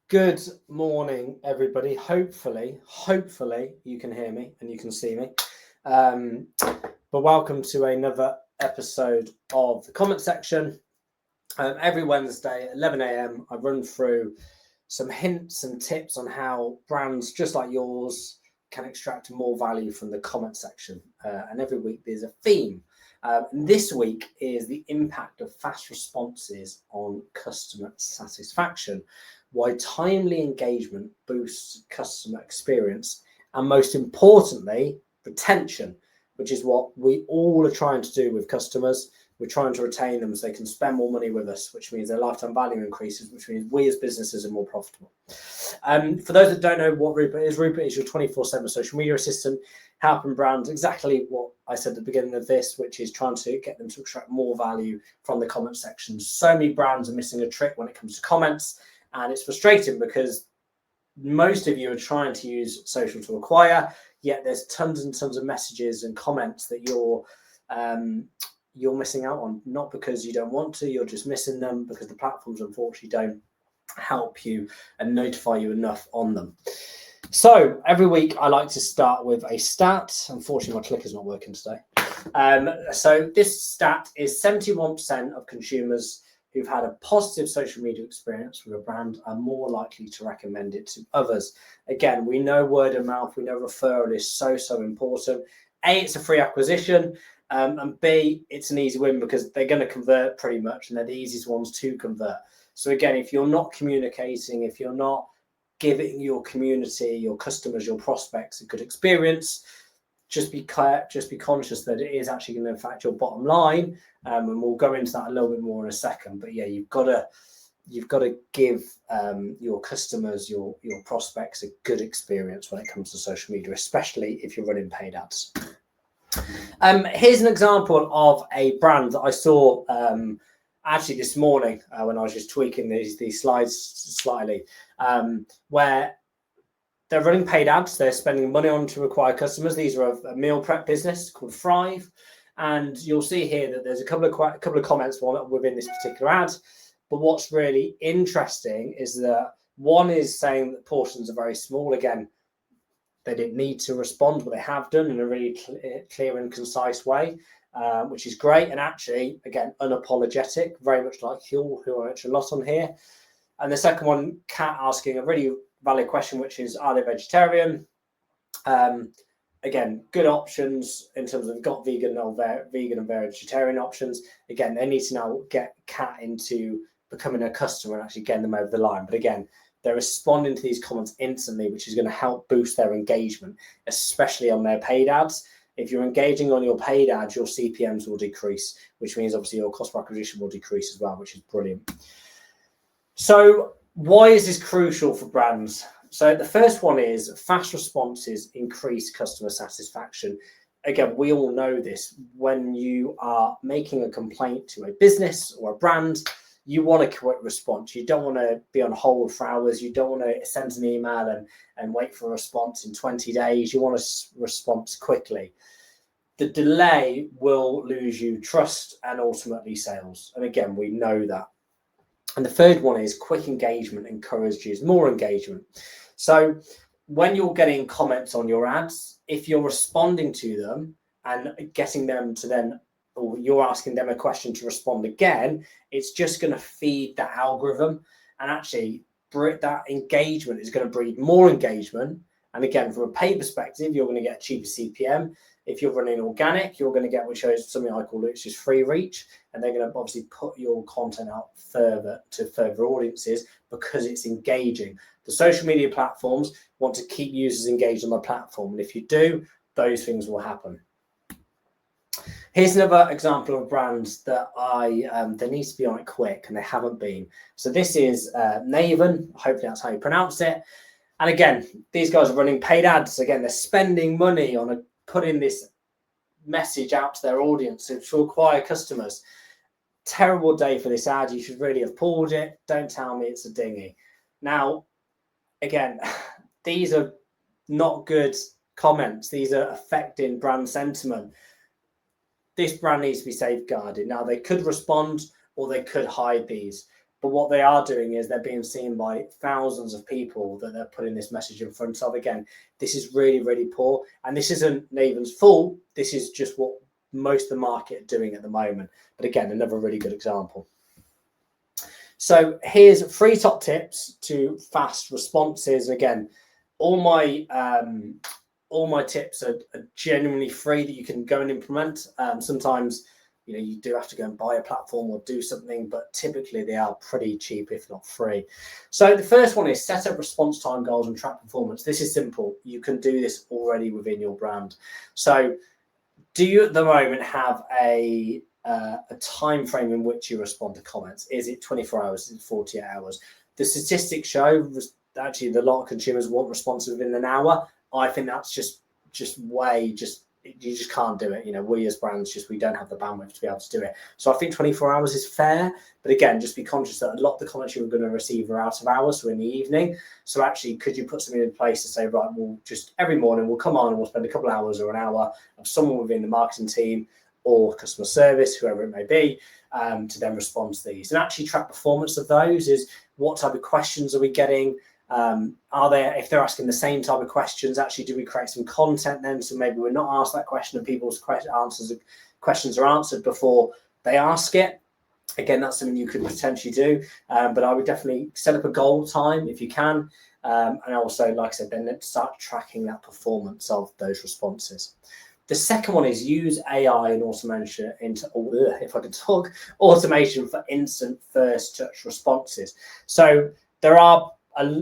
Good morning, everybody. Hopefully you can hear me and you can see me. But welcome to another episode of the comment section. Every Wednesday at 11 a.m. I run through some hints and tips on how brands just like yours can extract more value from the comment section. And every week there's a theme. And this week is the impact of fast responses on customer satisfaction, why timely engagement boosts customer experience, and most importantly, retention, which is what we all are trying to do with customers. We're trying to retain them so they can spend more money with us, which means their lifetime value increases, which means we as businesses are more profitable. For those that don't know what Rupert is your 24/7 social media assistant, helping brands exactly what I said at the beginning of this, which is trying to get them to extract more value from the comment section. So many brands are missing a trick when it comes to comments, and it's frustrating because most of you are trying to use social to acquire, yet there's tons and tons of messages and comments that you're missing out on, not because you don't want to, you're just missing them because the platforms unfortunately don't help you and notify you enough on them. So every week I like to start with a stat. Unfortunately, my clicker's not working today. So this stat is 71% of consumers who've had a positive social media experience with a brand are more likely to recommend it to others. Again, we know word of mouth, we know referral is so important. A, it's a free acquisition. And B, it's an easy win because they're going to convert pretty much, and they're the easiest ones to convert. So again, if you're not communicating, if you're not giving your community, your customers, your prospects a good experience, just be clear, just be conscious that it is actually going to affect your bottom line. And we'll go into that a little bit more in a second. But yeah, you've got to give your customers, your prospects a good experience when it comes to social media, especially if you're running paid ads. Here's an example of a brand that I saw actually this morning when I was just tweaking these slides slightly, where they're running paid ads. They're spending money on to acquire customers. These are a meal prep business called Thrive, and you'll see here that there's a couple of comments within this particular ad. But what's really interesting is that one is saying that portions are very small. Again, they didn't need to respond, but they have done in a really clear and concise way, which is great. And actually, again, unapologetic, very much like you, who I mentioned a lot on here. And the second one, Kat asking a really valid question, which is, are they vegetarian? Again, good options in terms of got vegan and vegetarian options. Again, they need to now get Kat into becoming a customer and actually getting them over the line. But again, they're responding to these comments instantly, which is going to help boost their engagement, especially on their paid ads. If you're engaging on your paid ads, your CPMs will decrease, which means obviously your cost per acquisition will decrease as well, which is brilliant. So why is this crucial for brands? So the first one is fast responses increase customer satisfaction. Again, we all know this. When you are making a complaint to a business or a brand, you want a quick response. You don't want to be on hold for hours. You don't want to send an email and wait for a response in 20 days. You want a response quickly. The delay will lose you trust and ultimately sales. And again, we know that. And the third one is quick engagement encourages more engagement. So when you're getting comments on your ads, if you're responding to them and getting them to then, or you're asking them a question to respond again, it's just going to feed that algorithm. And actually, that engagement is going to breed more engagement. And again, from a paid perspective, you're going to get a cheaper CPM. If you're running organic, you're going to get, which is something I call which is free reach. And they're going to obviously put your content out further to further audiences because it's engaging. The social media platforms want to keep users engaged on the platform. And if you do, those things will happen. Here's another example of brands that they need to be on it quick and they haven't been. So this is Naven. Hopefully that's how you pronounce it. And again, these guys are running paid ads. Again, they're spending money on putting this message out to their audience to acquire customers. Terrible day for this ad. You should really have pulled it. Don't tell me it's a dinghy. Now, again, these are not good comments. These are affecting brand sentiment. This brand needs to be safeguarded. Now, they could respond or they could hide these. But what they are doing is they're being seen by thousands of people that they're putting this message in front of. Again, this is really, really poor. And this isn't Naven's fault. This is just what most of the market are doing at the moment. But again, another really good example. So here's 3 top tips to fast responses. And again, all my tips are genuinely free that you can go and implement. Sometimes you do have to go and buy a platform or do something, but typically they are pretty cheap, if not free. So the first one is set up response time goals and track performance. This is simple. You can do this already within your brand. So do you at the moment have a time frame in which you respond to comments? Is it 24 hours? Is it 48 hours? The statistics show actually a lot of consumers want responses within an hour. I think that's just you just can't do it. We as brands we don't have the bandwidth to be able to do it. So I think 24 hours is fair, but again, just be conscious that a lot of the comments you're going to receive are out of hours, so in the evening. So actually, could you put something in place to say, right, we'll just every morning we'll come on and we'll spend a couple of hours or an hour of someone within the marketing team or customer service, whoever it may be, to then respond to these and actually track performance of those. Is what type of questions are we getting? If they're asking the same type of questions, actually do we create some content then, so maybe we're not asked that question and people's questions are answered before they ask it? Again, that's something you could potentially do, but I would definitely set up a goal time if you can, and also, like I said, then let's start tracking that performance of those responses. The second one is use AI and automation automation for instant first touch responses. So there are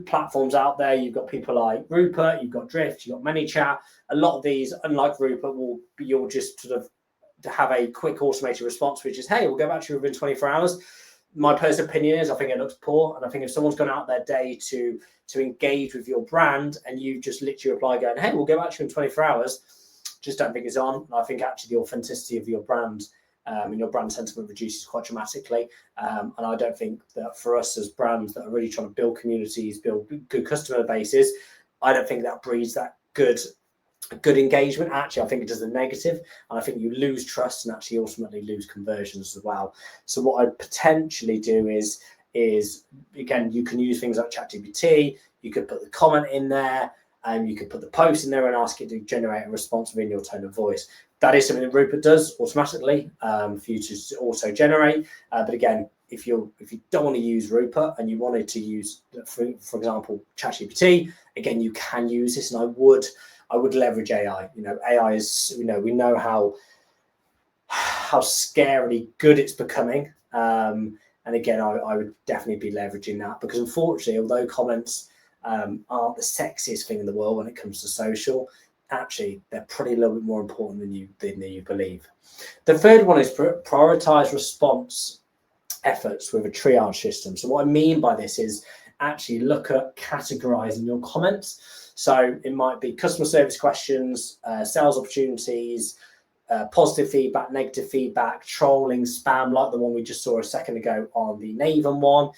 platforms out there. You've got people like Rupert, you've got Drift, you've got ManyChat. A lot of these, unlike Rupert, you'll just sort of have a quick automated response, which is, hey, we'll go back to you within 24 hours. My personal opinion is I think it looks poor. And I think if someone's gone out their day to engage with your brand and you just literally reply going, hey, we'll go back to you in 24 hours, just don't think it's on. And I think actually the authenticity of your brand and your brand sentiment reduces quite dramatically. And I don't think that for us as brands that are really trying to build communities, build good customer bases, I don't think that breeds that good engagement. Actually, I think it does the negative, and I think you lose trust and actually ultimately lose conversions as well. So what I'd potentially do is again, you can use things like ChatGPT. You could put the comment in there, and you could put the post in there and ask it to generate a response within your tone of voice. That is something that Rupert does automatically for you to also generate. But again, if you don't want to use Rupert and you wanted to use, for example, ChatGPT, again, you can use this, and I would leverage AI. AI is, we know how scarily good it's becoming. And again, I would definitely be leveraging that, because unfortunately, although comments aren't the sexiest thing in the world when it comes to social, actually they're probably a little bit more important than you believe. The third one is prioritize response efforts with a triage system. So what I mean by this is actually look at categorizing your comments. So it might be customer service questions, sales opportunities, positive feedback, negative feedback, trolling, spam, like the one we just saw a second ago on the Naven one,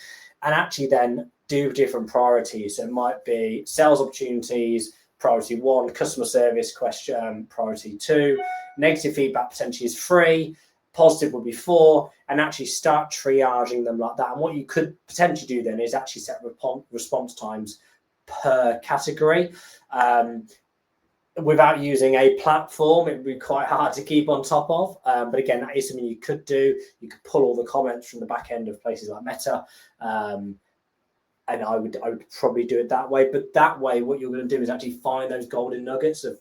and actually then do different priorities. So it might be sales opportunities, priority 1, customer service question, priority 2, negative feedback potentially is 3, positive would be 4, and actually start triaging them like that. And what you could potentially do then is actually set response times per category. Without using a platform, it would be quite hard to keep on top of. But again, that is something you could do. You could pull all the comments from the back end of places like Meta. And I would probably do it that way. But that way, what you're going to do is actually find those golden nuggets of,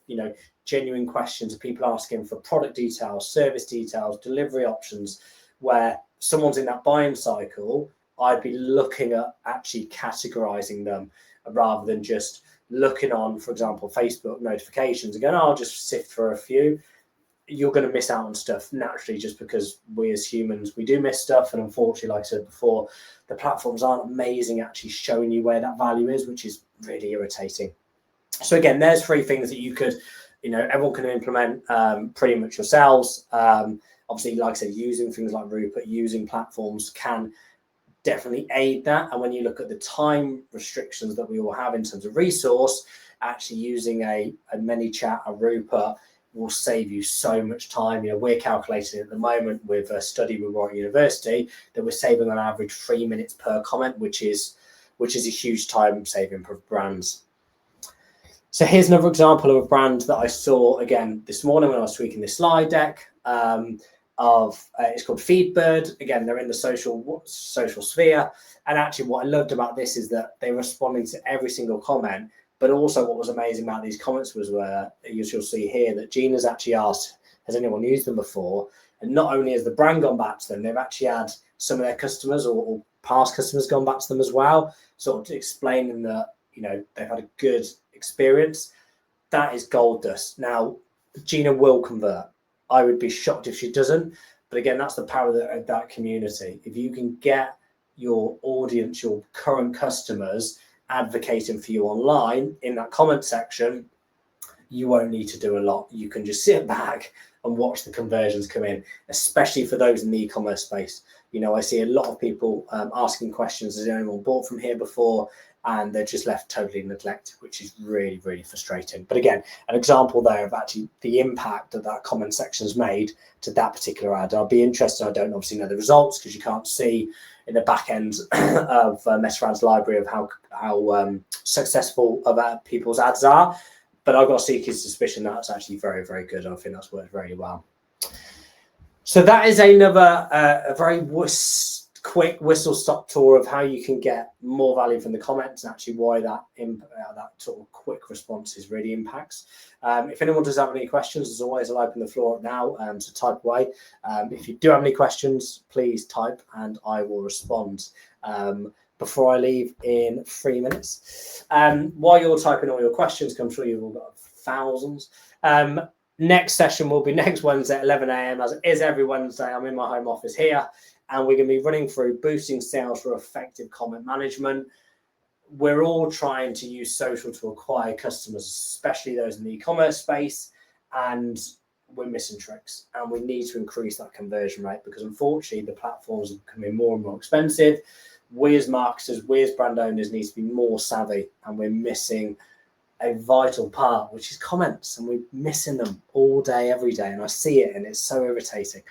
genuine questions of people asking for product details, service details, delivery options, where someone's in that buying cycle. I'd be looking at actually categorizing them rather than just looking on, for example, Facebook notifications and going, I'll just sift for a few. You're going to miss out on stuff naturally, just because we as humans, we do miss stuff. And unfortunately, like I said before, the platforms aren't amazing actually showing you where that value is, which is really irritating. So again, there's 3 things that you could, everyone can implement pretty much yourselves. Obviously, like I said, using things like Rupert, using platforms can definitely aid that. And when you look at the time restrictions that we all have in terms of resource, actually using a ManyChat, a Rupert, will save you so much time. We're calculating at the moment with a study with Warwick University that we're saving on average 3 minutes per comment, which is a huge time saving for brands. So here's another example of a brand that I saw again this morning when I was tweaking this slide deck. It's called Feedbird. Again, they're in the social sphere. And actually what I loved about this is that they're responding to every single comment. But also what was amazing about these comments was where you'll see here that Gina's actually asked, has anyone used them before? And not only has the brand gone back to them, they've actually had some of their customers or past customers gone back to them as well, sort of explaining that, they've had a good experience. That is gold dust. Now, Gina will convert. I would be shocked if she doesn't. But again, that's the power of that community. If you can get your audience, your current customers advocating for you online in that comment section, you won't need to do a lot. You can just sit back and watch the conversions come in, especially for those in the e-commerce space. I see a lot of people asking questions, has anyone bought from here before? And they're just left totally neglected, which is really, really frustrating. But again, an example there of actually the impact that comment section's made to that particular ad. I'll be interested. I don't obviously know the results because you can't see in the back end of Metarad's library of how successful people's ads are. But I've got a sneaky suspicion that's actually very, very good. And I think that's worked very well. So that is another a very quick whistle-stop tour of how you can get more value from the comments and actually why that sort of quick responses really impacts. If anyone does have any questions, as always, I'll open the floor up now, so type away. If you do have any questions, please type and I will respond before I leave in 3 minutes. While you're typing all your questions, I'm sure you've all got thousands. Next session will be next Wednesday at 11 a.m. as it is every Wednesday. I'm in my home office here. And we're going to be running through boosting sales for effective comment management. We're all trying to use social to acquire customers, especially those in the e-commerce space. And we're missing tricks. And we need to increase that conversion rate because unfortunately the platforms are becoming more and more expensive. We as marketers, we as brand owners need to be more savvy, and we're missing a vital part, which is comments, and we're missing them all day, every day, and I see it, and it's so irritating.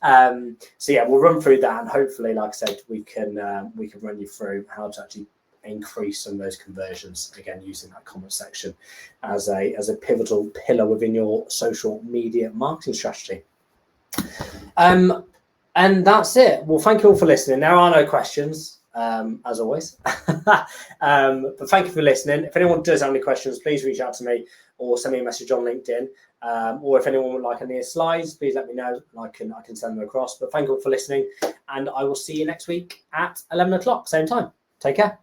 So yeah, we'll run through that, and hopefully, like I said, we can run you through how to actually increase some of those conversions. Again, using that comment section as a pivotal pillar within your social media marketing strategy. And that's it. Well, thank you all for listening. There are no questions. As always. But thank you for listening. If anyone does have any questions, please reach out to me or send me a message on LinkedIn. Or if anyone would like any slides, please let me know and I can send them across. But thank you all for listening, and I will see you next week at 11 o'clock, same time. Take care.